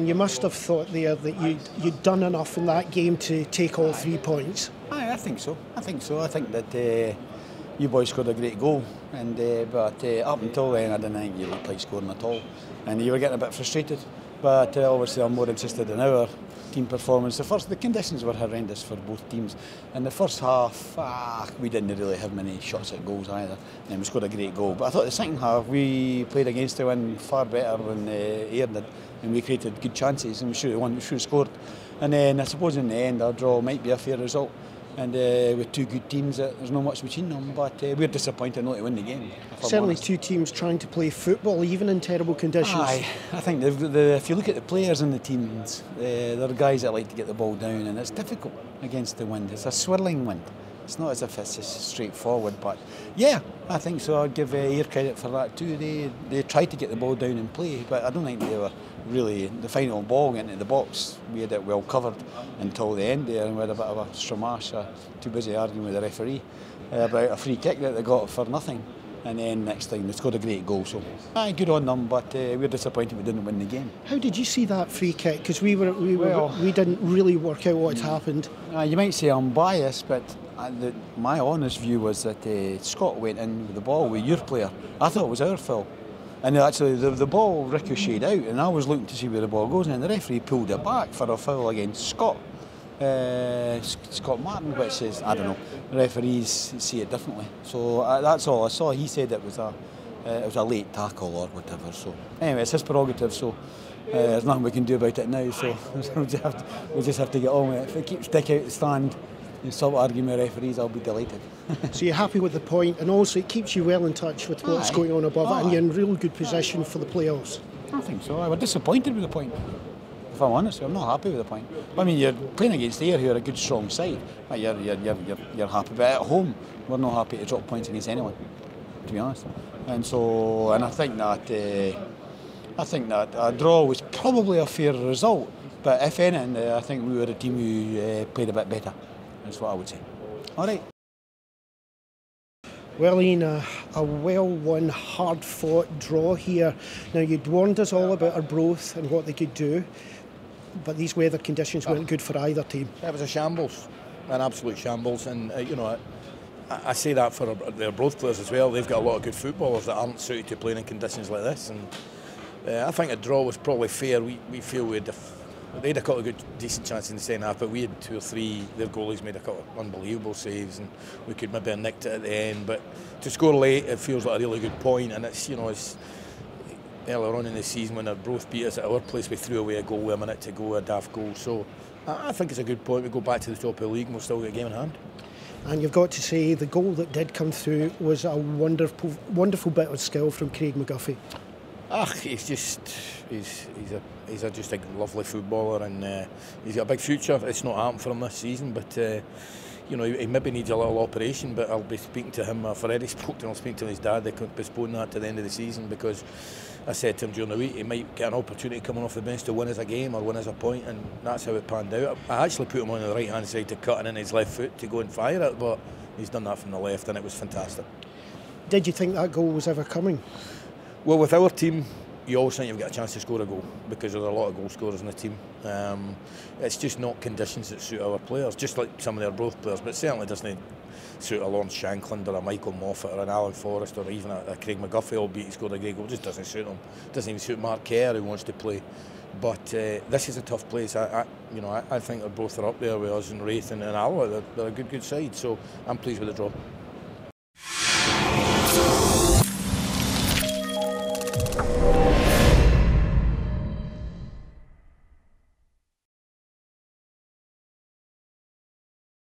you must have thought there that you'd done enough in that game to take all 3 points. I think so. I think that you boys scored a great goal, but up until then I didn't think you looked like scoring at all, and you were getting a bit frustrated. But obviously I'm more interested in our team performance. The conditions were horrendous for both teams. In the first half, we didn't really have many shots at goals either, and we scored a great goal. But I thought the second half we played against the wind far better than Ayr did, and we created good chances, and we should have won, we should have scored. And then I suppose in the end our draw might be a fair result. And with two good teams, there's not much between them, but we're disappointed not to win the game. Certainly two teams trying to play football, even in terrible conditions. Aye, I think if you look at the players in the teams, there are guys that like to get the ball down, and it's difficult against the wind. It's a swirling wind. It's not as if it's just straightforward, but yeah, I think so. I'd give Ayr credit for that too. They tried to get the ball down and play, but I don't think they were really, the final ball into the box, we had it well covered until the end there, and we had a bit of a stramash, too busy arguing with the referee about a free kick that they got for nothing. And then next thing, they scored a great goal, so good on them, but we're disappointed we didn't win the game. How did you see that free kick? Because we didn't really work out what had happened. You might say I'm biased, but my honest view was that Scott went in with the ball with your player. I thought it was our foul. And actually the ball ricocheted out, and I was looking to see where the ball goes, and the referee pulled it back for a foul against Scott Martin, which is, I don't know, the referees see it differently. So that's all I saw. He said it was a late tackle or whatever. So anyway, it's his prerogative, so there's nothing we can do about it now. So we'll just have to get on with it. If it keeps sticking out the stand and stop arguing with referees, I'll be delighted. So you're happy with the point, and also it keeps you well in touch with what's going on above it, and you're in real good position for the playoffs. I think so. I was disappointed with the point. If I'm honest, I'm not happy with the point. I mean, you're playing against Ayr, who are a good, strong side. You're happy, but at home, we're not happy to drop points against anyone, to be honest. And I think that a draw was probably a fair result. But if anything, I think we were a team who played a bit better. That's what I would say. All right. Well, Ian, a well-won, hard-fought draw here. Now, you'd warned us all about Arbroath and what they could do, but these weather conditions weren't good for either team. It was a shambles, an absolute shambles, and I say that for the Arbroath players as well. They've got a lot of good footballers that aren't suited to playing in conditions like this, and I think a draw was probably fair. We feel they had a couple of good, decent chances in the second half, but we had two or three. Their goalies made a couple of unbelievable saves, and we could maybe have nicked it at the end. But to score late, it feels like a really good point. And it's earlier on in the season when Arbroath beat us at our place, we threw away a goal with a minute to go, a daft goal. So I think it's a good point. We go back to the top of the league, and we'll still get a game in hand. And you've got to say the goal that did come through was a wonderful bit of skill from Craig McGuffey. He's just a lovely footballer, and he's got a big future. It's not happened for him this season, but he maybe needs a little operation. But I'll be speaking to him. I've already spoken to him. I'll speak to his dad. They could postpone that to the end of the season, because I said to him during the week he might get an opportunity coming off the bench to win us a game or win us a point, and that's how it panned out. I actually put him on the right hand side to cut in his left foot to go and fire it, but he's done that from the left, and it was fantastic. Did you think that goal was ever coming? Well, with our team, you always think you've got a chance to score a goal because there's a lot of goal scorers in the team. It's just not conditions that suit our players, just like some of their Arbroath players, but it certainly doesn't suit a Lawrence Shankland or a Michael Moffat or an Alan Forrest or even a Craig McGuffey, albeit he scored a great goal. It just doesn't suit them. It doesn't even suit Mark Kerr, who wants to play. But this is a tough place. I think Arbroath are up there with us and Wraith and Alloa. They're a good side, so I'm pleased with the draw.